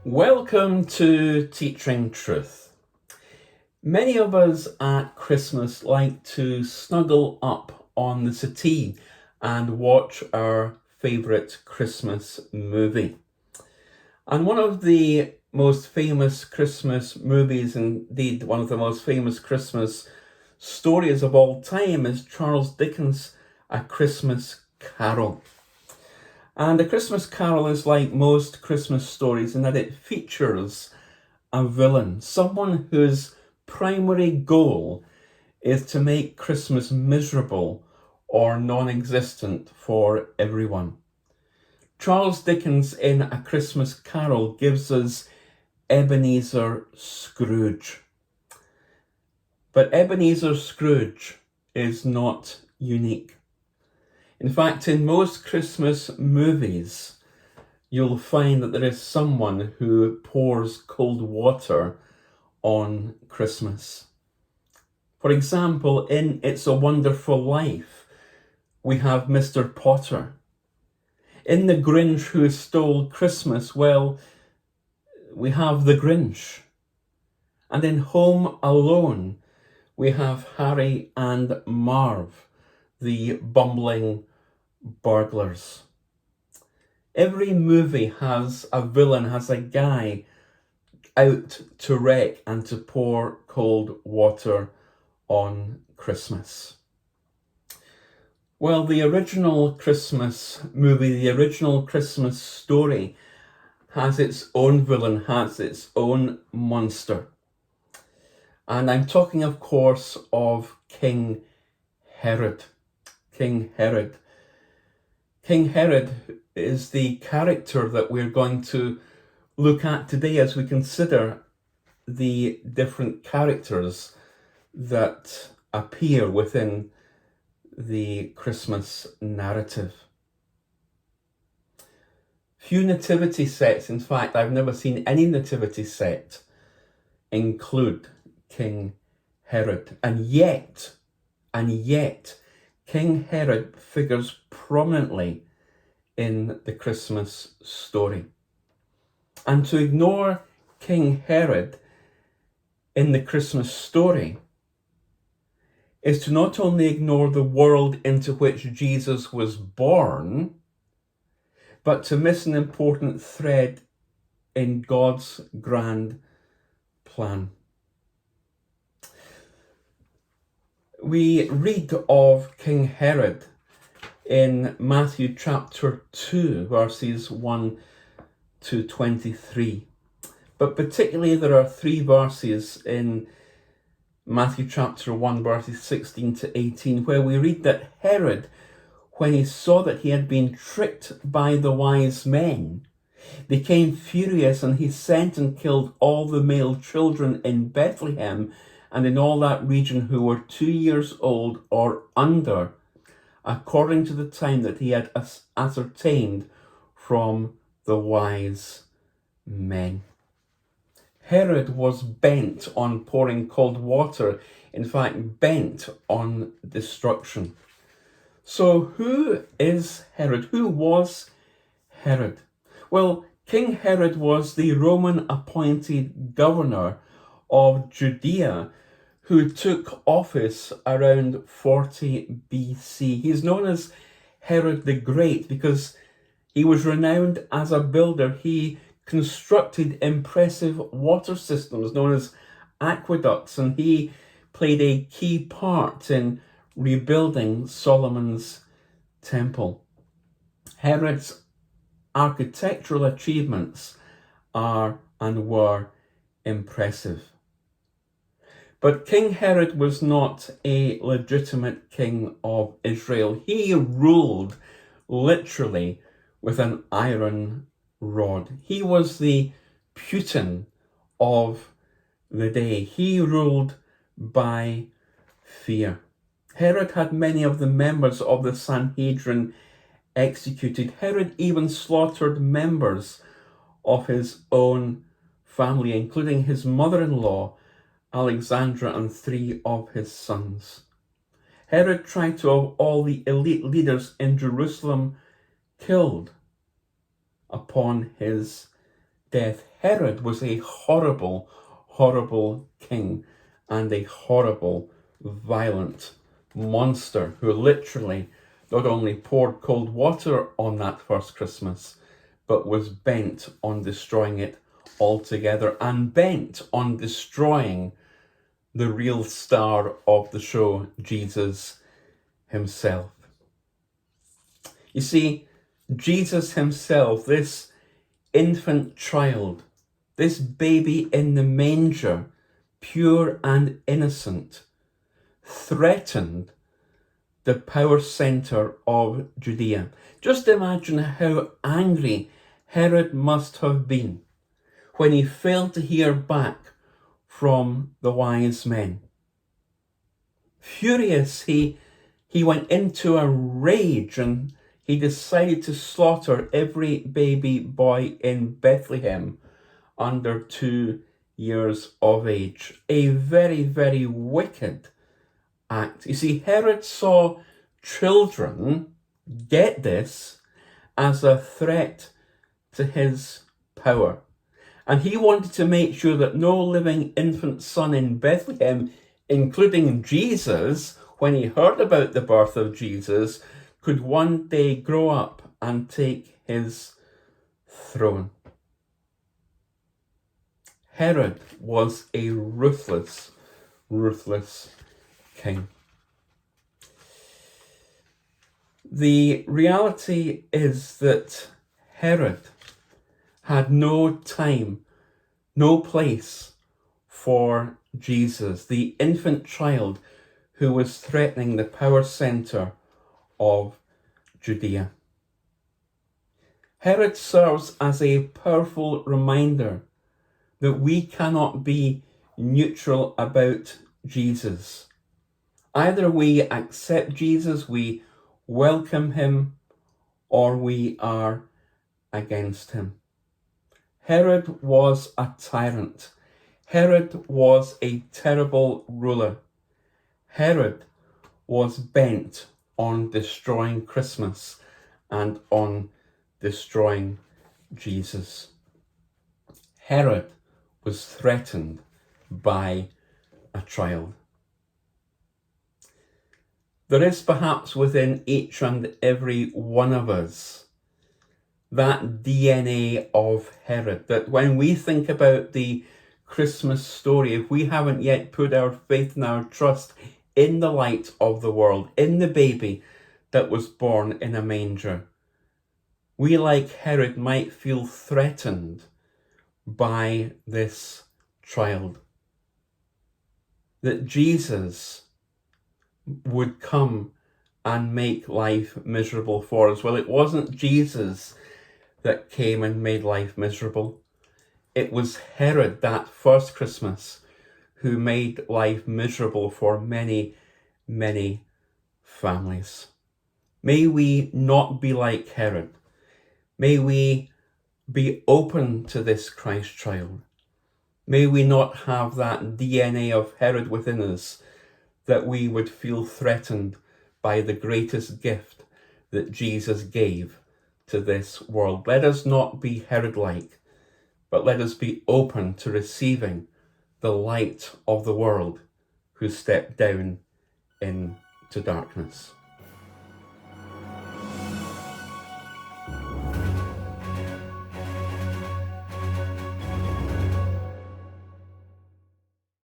Welcome to Teaching Truth. Many of us at Christmas like to snuggle up on the settee and watch our favourite Christmas movie. And one of the most famous Christmas movies, indeed one of the most famous Christmas stories of all time, is Charles Dickens' A Christmas Carol. And A Christmas Carol is like most Christmas stories in that it features a villain, someone whose primary goal is to make Christmas miserable or non-existent for everyone. Charles Dickens in A Christmas Carol gives us Ebenezer Scrooge. But Ebenezer Scrooge is not unique. In fact, in most Christmas movies, you'll find that there is someone who pours cold water on Christmas. For example, in It's a Wonderful Life, we have Mr. Potter. In The Grinch Who Stole Christmas, well, we have the Grinch. And in Home Alone, we have Harry and Marv, the bumbling burglars. Every movie has a villain, has a guy out to wreck and to pour cold water on Christmas. Well, the original Christmas movie, the original Christmas story, has its own villain, has its own monster. And I'm talking, of course, of King Herod. King Herod. King Herod is the character that we're going to look at today as we consider the different characters that appear within the Christmas narrative. Few nativity sets, in fact, I've never seen any nativity set, include King Herod. And yet, King Herod figures prominently in the Christmas story. And to ignore King Herod in the Christmas story is to not only ignore the world into which Jesus was born, but to miss an important thread in God's grand plan. We read of King Herod in Matthew chapter 2, verses 1 to 23. But particularly there are three verses in Matthew chapter 1, verses 16 to 18, where we read that Herod, when he saw that he had been tricked by the wise men, became furious, and he sent and killed all the male children in Bethlehem and in all that region who were 2 years old or under, according to the time that he had ascertained from the wise men. Herod was bent on pouring cold water, in fact, bent on destruction. So who is Herod? Who was Herod? Well, King Herod was the Roman appointed governor of Judea who took office around 40 BC. He's known as Herod the Great because he was renowned as a builder. He constructed impressive water systems known as aqueducts, and he played a key part in rebuilding Solomon's temple. Herod's architectural achievements are and were impressive. But King Herod was not a legitimate king of Israel. He ruled literally with an iron rod. He was the Putin of the day. He ruled by fear. Herod had many of the members of the Sanhedrin executed. Herod even slaughtered members of his own family, including his mother-in-law Alexander, and 3 of his sons. Herod tried to have all the elite leaders in Jerusalem killed upon his death. Herod was a horrible, horrible king and a horrible, violent monster who literally not only poured cold water on that first Christmas, but was bent on destroying it altogether and bent on destroying the real star of the show, Jesus himself. You see, Jesus himself, this infant child, this baby in the manger, pure and innocent, threatened the power center of Judea. Just imagine how angry Herod must have been when he failed to hear back from the wise men. Furious, he went into a rage and he decided to slaughter every baby boy in Bethlehem under 2 years of age. A very, very wicked act. You see, Herod saw children, get this, as a threat to his power. And he wanted to make sure that no living infant son in Bethlehem, including Jesus, when he heard about the birth of Jesus, could one day grow up and take his throne. Herod was a ruthless, ruthless king. The reality is that Herod had no time, no place for Jesus, the infant child who was threatening the power center of Judea. Herod serves as a powerful reminder that we cannot be neutral about Jesus. Either we accept Jesus, we welcome him, or we are against him. Herod was a tyrant. Herod was a terrible ruler. Herod was bent on destroying Christmas and on destroying Jesus. Herod was threatened by a child. There is perhaps within each and every one of us that DNA of Herod, that when we think about the Christmas story, if we haven't yet put our faith and our trust in the light of the world, in the baby that was born in a manger, we, like Herod, might feel threatened by this child. That Jesus would come and make life miserable for us. Well, it wasn't Jesus that came and made life miserable. It was Herod that first Christmas who made life miserable for many, many families. May we not be like Herod. May we be open to this Christ child. May we not have that DNA of Herod within us, that we would feel threatened by the greatest gift that Jesus gave to this world. Let us not be Herod-like, but let us be open to receiving the light of the world who stepped down into darkness.